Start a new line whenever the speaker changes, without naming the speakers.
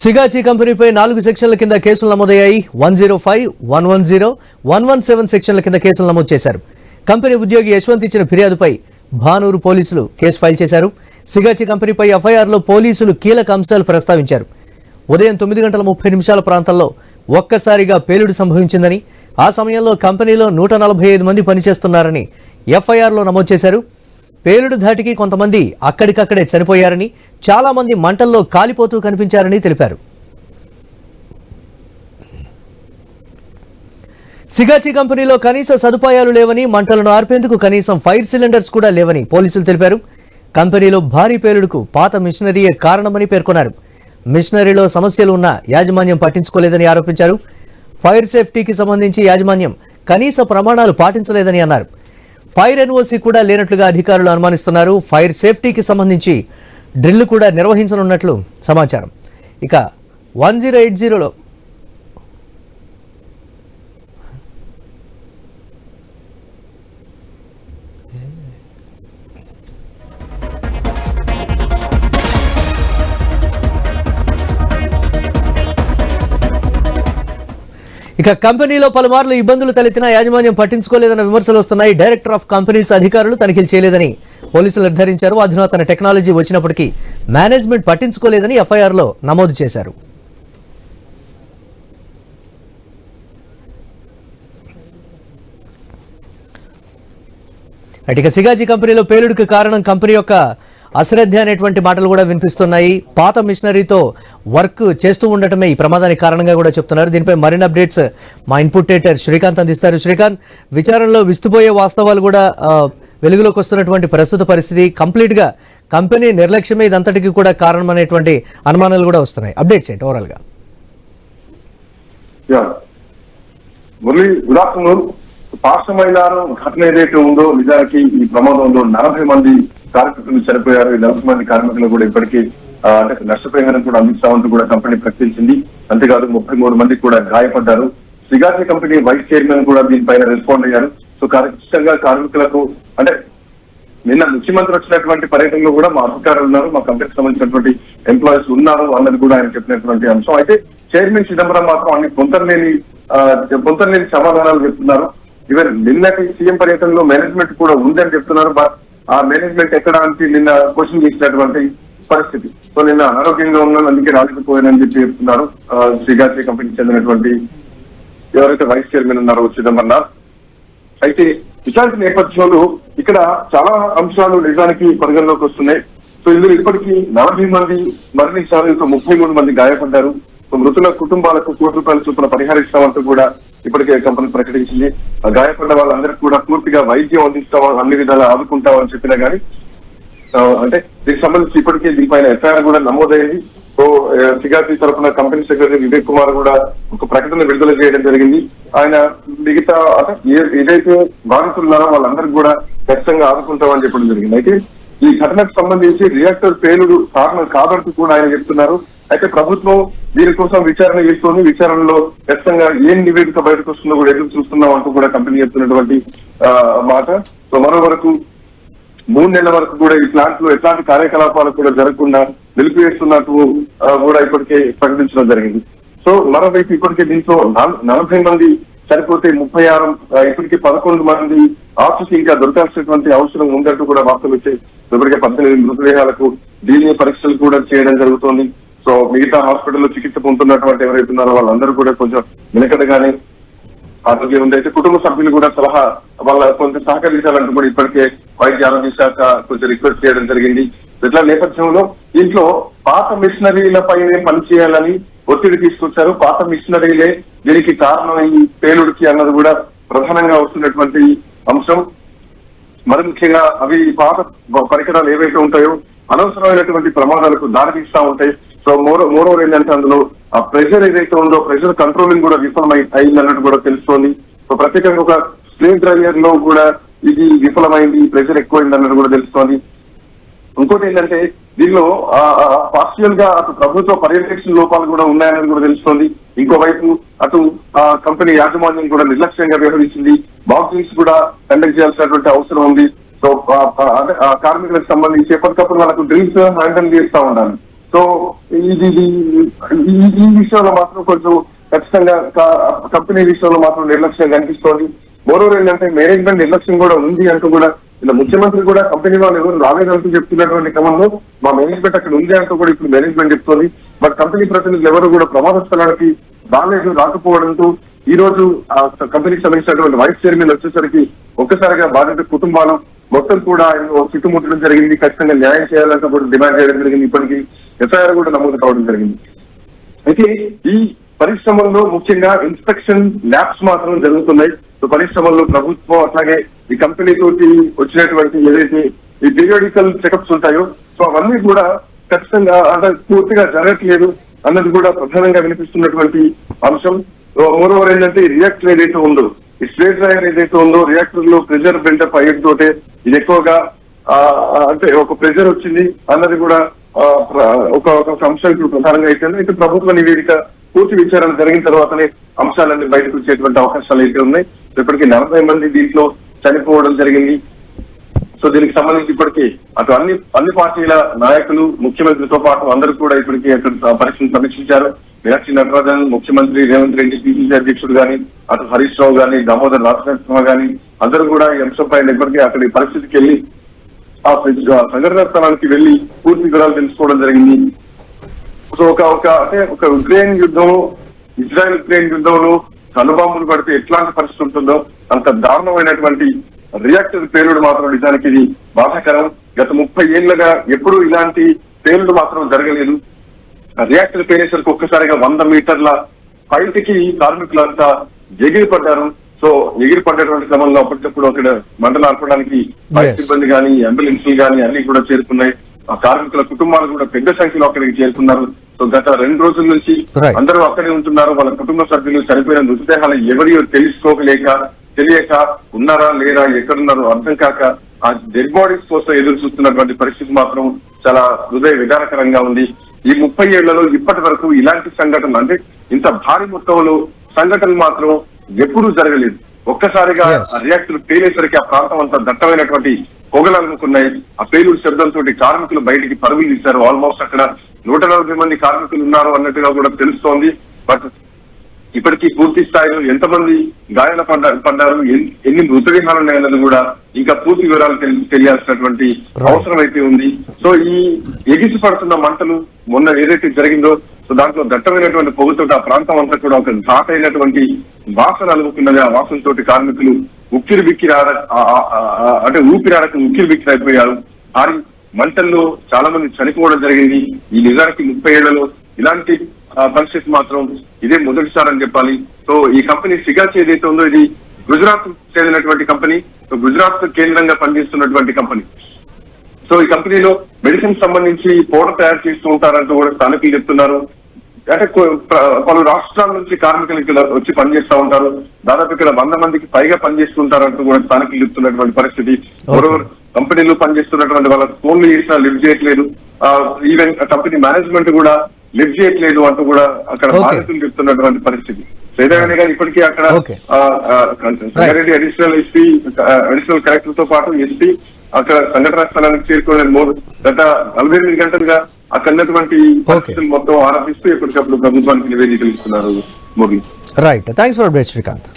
సిగాచి కంపెనీపై 4 సెక్షన్ల కింద కేసులు నమోదయ్యాయి. 105, 110, 117 సెక్షన్ల కింద కేసులు నమోదు చేశారు. కంపెనీ ఉద్యోగి యశ్వంత్ ఇచ్చిన ఫిర్యాదుపై భానూరు పోలీసులు కేసు ఫైల్ చేశారు. సిగాచి కంపెనీపై ఎఫ్ఐఆర్లో పోలీసులు కీలక అంశాలు ప్రస్తావించారు. ఉదయం 9:30 ప్రాంతంలో ఒక్కసారిగా పేలుడు సంభవించిందని, ఆ సమయంలో కంపెనీలో 145 మంది పనిచేస్తున్నారని ఎఫ్ఐఆర్లో నమోదు చేశారు. పేలుడు ధాటికి కొంతమంది అక్కడికక్కడే చనిపోయారని, చాలా మంది మంటల్లో కాలిపోతూ కనిపించారని తెలిపారు. సిగాచి కంపెనీలో కనీస సదుపాయాలు లేవని, మంటలను ఆర్పేందుకు కనీసం ఫైర్ సిలిండర్స్ కూడా లేవని పోలీసులు తెలిపారు. కంపెనీలో భారీ పేలుడుకు పాత మిషనరీయే కారణమని పేర్కొన్నారు. మిషనరీలో సమస్యలు ఉన్నా యాజమాన్యం పట్టించుకోలేదని ఆరోపించారు. ఫైర్ సేఫ్టీకి సంబంధించి యాజమాన్యం కనీస ప్రమాణాలు పాటించలేదని అన్నారు. ఫైర్ ఎన్ఓసి కూడా లేనట్లుగా అధికారులు అనుమానిస్తున్నారు. ఫైర్ సేఫ్టీకి సంబంధించి డ్రిల్ కూడా నిర్వహించనున్నట్లు సమాచారం. ఇక 1080లో ఇక కంపెనీలో పలుమార్లు ఇబ్బందులు తలెత్తినా యాజమాన్యం పట్టించుకోలేదన్న విమర్శలు వస్తున్నాయి. డైరెక్టర్ ఆఫ్ కంపెనీస్ అధికారులు తనిఖీలు చేయలేదని పోలీసులు నిర్ధారించారు. అధునాతన టెక్నాలజీ వచ్చినప్పటికీ మేనేజ్మెంట్ పట్టించుకోలేదని ఎఫ్ఐఆర్లో నమోదు చేశారు. ఇక సిగాచి కంపెనీలో పేలుడుకు కారణం కంపెనీ యొక్క అశ్రద్ధ అనేటువంటి మాటలు కూడా వినిపిస్తున్నాయి. పాత మిషనరీతో వర్క్ చేస్తూ ఉండటమే ఈ ప్రమాదానికి కారణంగా కూడా చెప్తున్నారు. దీనిపై మరిన్ని అప్డేట్స్ మా ఇన్పుట్ ఎడిటర్ శ్రీకాంత్ అందిస్తారు. శ్రీకాంత్, విచారణలో విస్తుపోయే వాస్తవాలు కూడా వెలుగులోకి వస్తున్నటువంటి ప్రస్తుత పరిస్థితి, కంప్లీట్ గా కంపెనీ నిర్లక్ష్యమే ఇదంతటికి కూడా కారణం అనేటువంటి అనుమానాలు కూడా వస్తున్నాయి. అప్డేట్స్ ఏంటి ఓవరాల్ గా?
పార్శ్వమైన ఘటన ఏదైతే ఉందో, నిజానికి ఈ ప్రమాదంలో 40 మంది కార్మికులు చనిపోయారు. ఈ 40 మంది కార్మికులు కూడా ఇప్పటికీ అంటే నష్టపరిహారం కూడా అందిస్తామంటూ కూడా కంపెనీ ప్రకటించింది. అంతేకాదు 33 మంది కూడా గాయపడ్డారు. సిగాచి కంపెనీ వైస్ చైర్మన్ కూడా దీనిపైన రెస్పాండ్ అయ్యారు. సో ఖచ్చితంగా కార్మికులకు అంటే నిన్న ముఖ్యమంత్రి వచ్చినటువంటి పర్యటనలో కూడా మా అధికారులు ఉన్నారు, మా కంపెనీకి సంబంధించినటువంటి ఎంప్లాయీస్ ఉన్నారు అన్నది కూడా ఆయన చెప్పినటువంటి అంశం. అయితే చైర్మన్ చిదంబరం మాత్రం అన్ని పొంతలేని సమాధానాలు చెప్తున్నారు. ఈవెన్ నిన్నటి సీఎం పర్యటనలో మేనేజ్మెంట్ కూడా ఉందని చెప్తున్నారు. బట్ ఆ మేనేజ్మెంట్ ఎక్కడ అంటే నిన్న క్వశ్చన్ చేసినటువంటి పరిస్థితి. సో నిన్న అనారోగ్యంగా ఉన్నాను, అందుకే రాలేకపోయానని చెప్పి చెప్తున్నారు. సిగాచి కంపెనీకి చెందినటువంటి ఎవరైతే వైస్ చైర్మన్ ఉన్నారో చిదంబరం. అయితే విచారణ నేపథ్యంలో ఇక్కడ చాలా అంశాలు నిజానికి పరిగణలోకి వస్తున్నాయి. సో ఇందులో ఇప్పటికీ 40 మంది మరణించారు, ఇంకా 33 మంది గాయపడ్డారు. మృతుల కుటుంబాలకు ₹1 చొప్పున పరిహారిస్తామంటూ కూడా ఇప్పటికే కంపెనీ ప్రకటించింది. గాయపడ్డ వాళ్ళందరికీ కూడా పూర్తిగా వైద్యం అందిస్తాం, అన్ని విధాలా ఆదుకుంటామని చెప్పినా గానీ అంటే దీనికి సంబంధించి ఇప్పటికే దీనిపైన ఎఫ్ఐఆర్ కూడా నమోదైంది. సో సిగాచి తరఫున కంపెనీ సెక్రటరీ వివేక్ కుమార్ కూడా ఒక ప్రకటన విడుదల చేయడం జరిగింది. ఆయన మిగతా ఏదైతే బాధితులు ఉన్నారో వాళ్ళందరికీ కూడా ఖచ్చితంగా ఆదుకుంటామని చెప్పడం జరిగింది. అయితే ఈ ఘటనకు సంబంధించి రియాక్టర్ పేలుడు కారణం కాదంటూ కూడా ఆయన చెప్తున్నారు. అయితే ప్రభుత్వం దీనికోసం విచారణ చేస్తుంది. విచారణలో ఖచ్చితంగా ఏం నివేదిక బయటకు వస్తుందో కూడా ఎదురు చూస్తున్నాం అంటూ కూడా కంపెనీ చెప్తున్నటువంటి మాట. సో మరో వరకు 3 నెలల వరకు కూడా ఈ ప్లాంట్ లో ఎట్లాంటి కార్యకలాపాలు కూడా జరగకుండా నిలిపివేస్తున్నట్టు కూడా ఇప్పటికే ప్రకటించడం జరిగింది. సో మరోవైపు ఇప్పటికే దీంట్లో 40 మంది చనిపోతే 36 ఇప్పటికే 11 మంది ఆఫీస్ ఇంకా దొరకాల్సినటువంటి అవసరం ఉందంటూ కూడా వార్తలు వచ్చాయి. ఇప్పటికే 18 మృతదేహాలకు DNA పరీక్షలు కూడా చేయడం జరుగుతోంది. సో మిగతా హాస్పిటల్లో చికిత్స పొందుతున్నటువంటి ఎవరైతే ఉన్నారో వాళ్ళందరూ కూడా కొంచెం వెనకడగానే ఆరోగ్యం ఉంది. అయితే కుటుంబ సభ్యులు కూడా వాళ్ళ కొంచెం సహకరించాలంటూ కూడా ఇప్పటికే వైద్య ఆరోగ్య శాఖ కొంచెం రిక్వెస్ట్ చేయడం జరిగింది. ఇట్లా నేపథ్యంలో దీంట్లో పాత మిషనరీల పైనే పనిచేయాలని ఒత్తిడి తీసుకొచ్చారు. పాత మిషనరీలే దీనికి కారణం ఈ పేలుడికి అన్నది కూడా ప్రధానంగా వస్తున్నటువంటి అంశం. మరి ముఖ్యంగా అవి పాత పరికరాలు ఏవైతే ఉంటాయో అనవసరమైనటువంటి ప్రమాదాలకు దారితీస్తా ఉంటాయి. సో మోరోవర్ ఏంటంటే అందులో ఆ ప్రెషర్ ఏదైతే ఉందో ప్రెషర్ కంట్రోలింగ్ కూడా అయిందన్నట్టు కూడా తెలుస్తోంది. సో ప్రత్యేకంగా ఒక స్ప్రే డ్రైయర్ లో కూడా ఇది విఫలమైంది, ప్రెషర్ ఎక్కువైంది అన్నట్టు కూడా తెలుస్తోంది. ఇంకోటి ఏంటంటే దీనిలో పార్షియల్ గా అటు ప్రభుత్వ పర్యవేక్షణ లోపాలు కూడా ఉన్నాయన్నది కూడా తెలుస్తోంది. ఇంకోవైపు అటు కంపెనీ యాజమాన్యం కూడా నిర్లక్ష్యంగా వ్యవహరించింది. బాక్సింగ్స్ కూడా కండక్ట్ చేయాల్సినటువంటి అవసరం ఉంది. సో కార్మికులకు సంబంధించి ఎప్పటికప్పుడు వాళ్ళకు డ్రిల్స్ హ్యాండిల్ చేస్తా ఉండాలి. సో ఈ విషయంలో మాత్రం కొంచెం ఖచ్చితంగా కంపెనీ విషయంలో మాత్రం నిర్లక్ష్యం కనిపిస్తోంది. మరోవర్ ఏంటంటే మేనేజ్మెంట్ నిర్లక్ష్యం కూడా ఉంది అంటూ కూడా ఇలా ముఖ్యమంత్రి కూడా కంపెనీ వాళ్ళు ఎవరు రాలేదంటూ చెప్తున్నటువంటి క్రమంలో మా మేనేజ్మెంట్ అక్కడ ఉంది అంటూ కూడా ఇప్పుడు మేనేజ్మెంట్ చెప్తోంది. బట్ కంపెనీ ప్రతినిధులు ఎవరు కూడా ప్రమాద స్థలానికి రాకపోవడంతో ఈ రోజు ఆ కంపెనీకి సంబంధించినటువంటి వైస్ చైర్మన్ వచ్చేసరికి ఒక్కసారిగా బాధిత కుటుంబాలు మొత్తం కూడా చుట్టుముట్టడం జరిగింది. ఖచ్చితంగా న్యాయం చేయాలంటూ కూడా డిమాండ్ చేయడం జరిగింది. ఇప్పటికీ ఎఫ్ఐఆర్ కూడా నమోదు కావడం జరిగింది. అయితే ఈ పరిశ్రమల్లో ముఖ్యంగా ఇన్స్పెక్షన్ ల్యాబ్స్ మాత్రం జరుగుతున్నాయి. సో పరిశ్రమల్లో ప్రభుత్వం అట్లాగే ఈ కంపెనీ తోటి వచ్చినటువంటి ఏదైతే ఈ పీరియాడికల్ చెకప్స్ ఉంటాయో సో అవన్నీ కూడా ఖచ్చితంగా అంటే పూర్తిగా జరగట్లేదు అన్నది కూడా ప్రధానంగా వినిపిస్తున్నటువంటి అంశం. మరోవర్ ఏంటంటే రియాక్టర్ ఏదైతే ఉందో ఈ స్ట్రేట్ డ్రైవర్ ఏదైతే ఉందో రియాక్టర్ లో ప్రెషర్ బిల్డప్ అయ్యేటోటే ఇది ఎక్కువగా అంటే ఒక ప్రెషర్ వచ్చింది అన్నది కూడా ఒక అంశం ఇప్పుడు ప్రధానంగా అయిపోయింది. అయితే ప్రభుత్వ నివేదిక పూర్తి విచారణ జరిగిన తర్వాతనే అంశాలన్నీ బయటకు వచ్చేటువంటి అవకాశాలు అయితే ఉన్నాయి. ఇప్పటికీ 40 మంది దీంట్లో చనిపోవడం జరిగింది. సో దీనికి సంబంధించి ఇప్పటికీ అటు అన్ని పార్టీల నాయకులు ముఖ్యమంత్రితో పాటు అందరూ కూడా ఇప్పటికీ అక్కడ పరిస్థితిని సమీక్షించారు. మీనాక్షి నటరాజన్, ముఖ్యమంత్రి రేవంత్ రెడ్డి, పిసిసి అధ్యక్షుడు గాని, అటు హరీష్ రావు గాని, దామోదర్ రాజనరసింహ గాని అందరూ కూడా ఈ అంశంపై ఇప్పటికీ అక్కడి పరిస్థితికి వెళ్లి ఆ సంఘటన స్థలానికి వెళ్లి పూర్తి వివరాలు తెలుసుకోవడం జరిగింది. సో ఒక ఉక్రెయిన్ యుద్ధంలో ఇజ్రాయెల్ యుద్ధంలో అణుబాంబులు పడితే ఎట్లాంటి పరిస్థితి ఉంటుందో అంత దారుణమైనటువంటి రియాక్టర్ పేలుడు మాత్రం నిజానికి ఇది బాధాకరం. గత 30 ఏళ్లుగా ఎప్పుడూ ఇలాంటి పేలుడు మాత్రం జరగలేదు. రియాక్టర్ పేలేసరికి ఒక్కసారిగా 100 మీటర్ల పైకి కార్మికులంతా ఎగిరిపడ్డారు. సో ఎగిరిపడ్డటువంటి క్రమంలో అప్పటికప్పుడు అక్కడ మంటలు ఆర్పడానికి ఫైర్ సిబ్బంది కానీ అంబులెన్స్లు కానీ అన్ని కూడా చేరుకున్నాయి. ఆ కార్మికుల కుటుంబాలు కూడా పెద్ద సంఖ్యలో అక్కడికి చేరుకున్నారు. సో గత 2 రోజుల నుంచి అందరూ అక్కడే ఉంటున్నారు. వాళ్ళ కుటుంబ సభ్యులు చనిపోయిన మృతదేహాలు ఎవరియో తెలియక ఉన్నారా లేరా ఎక్కడున్నారో అర్థం కాక ఆ డెడ్ బాడీస్ కోసం ఎదురు చూస్తున్నటువంటి పరిస్థితి మాత్రం చాలా హృదయ విధానకరంగా ఉంది. ఈ 30 ఏళ్లలో ఇప్పటి వరకు ఇలాంటి సంఘటనలు అంటే ఇంత భారీ మొత్తంలో సంఘటనలు మాత్రం ఎప్పుడూ జరగలేదు. ఒక్కసారిగా రియాక్టర్ పేలేసరికి ఆ ప్రాంతం అంతా దట్టమైనటువంటి పొగలు అలుముకున్నాయి. ఆ పేలుడు శబ్దంతో కార్మికులు బయటికి పరుగులు తీశారు. ఆల్మోస్ట్ అక్కడ 140 మంది కార్మికులు ఉన్నారు అన్నట్టుగా కూడా తెలుస్తోంది. బట్ ఇప్పటికీ పూర్తి స్థాయిలో ఎంతమంది గాయాల పడ్డారు, ఎన్ని మృతదేహాలు ఉన్నాయన్నది కూడా ఇంకా పూర్తి వివరాలు తెలియాల్సినటువంటి అవసరం అయితే ఉంది. సో ఈ ఎగిసి పడుతున్న మంటలు మొన్న ఏదైతే జరిగిందో సో దాంట్లో దట్టమైనటువంటి పొగతో ఆ ప్రాంతం అంతా కూడా ఒక ఘాట్ అయినటువంటి వాసన అలుముకున్నది. ఆ వాసనతో కార్మికులు ఊపిరాడక ఉక్కిరి బిక్కిరి అయిపోయారు. భారీ మంటల్లో చాలా మంది చనిపోవడం జరిగింది. ఈ నిజానికి 30 ఏళ్లలో ఇలాంటి పరిస్థితి మాత్రం ఇదే మొదటిసారి అని చెప్పాలి. సో ఈ కంపెనీ సిగాచ్ ఏదైతే ఉందో ఇది గుజరాత్ చెందినటువంటి కంపెనీ. సో గుజరాత్ కేంద్రంగా పనిచేస్తున్నటువంటి కంపెనీ. సో ఈ కంపెనీలో మెడిసిన్ సంబంధించి పౌడర్ తయారు చేస్తూ ఉంటారంటూ కూడా స్థానికులు చెప్తున్నారు. అంటే పలు రాష్ట్రాల నుంచి కార్మికులు ఇక్కడ వచ్చి పనిచేస్తూ ఉంటారు. దాదాపు ఇక్కడ 100 మందికి పైగా పనిచేస్తుంటారంటూ కూడా స్థానికులు చెప్తున్నటువంటి పరిస్థితి. మరోవర్ కంపెనీలో పనిచేస్తున్నటువంటి వాళ్ళ ఫోన్లు చేసినా లిఫ్ట్ చేయట్లేదు. ఈవెన్ కంపెనీ మేనేజ్మెంట్ కూడా లిఫ్ట్ చేయట్లేదు అంటూ కూడా అక్కడ బాధితులు చెప్తున్నటువంటి పరిస్థితి. ఏదైనా కానీ ఇప్పటికీ అక్కడ సంగారెడ్డి అడిషనల్ కలెక్టర్ తో పాటు ఎస్పీ అక్కడ సంఘటన స్థలానికి చేరుకోవడం గత 48 గంటలుగా అక్కడ ఉన్నటువంటి పరిస్థితులు మొత్తం ఆరోపిస్తూ ఎప్పటికప్పుడు ప్రభుత్వానికి నివేదికలు ఇస్తున్నారు.
Right, thanks for update Srikanth.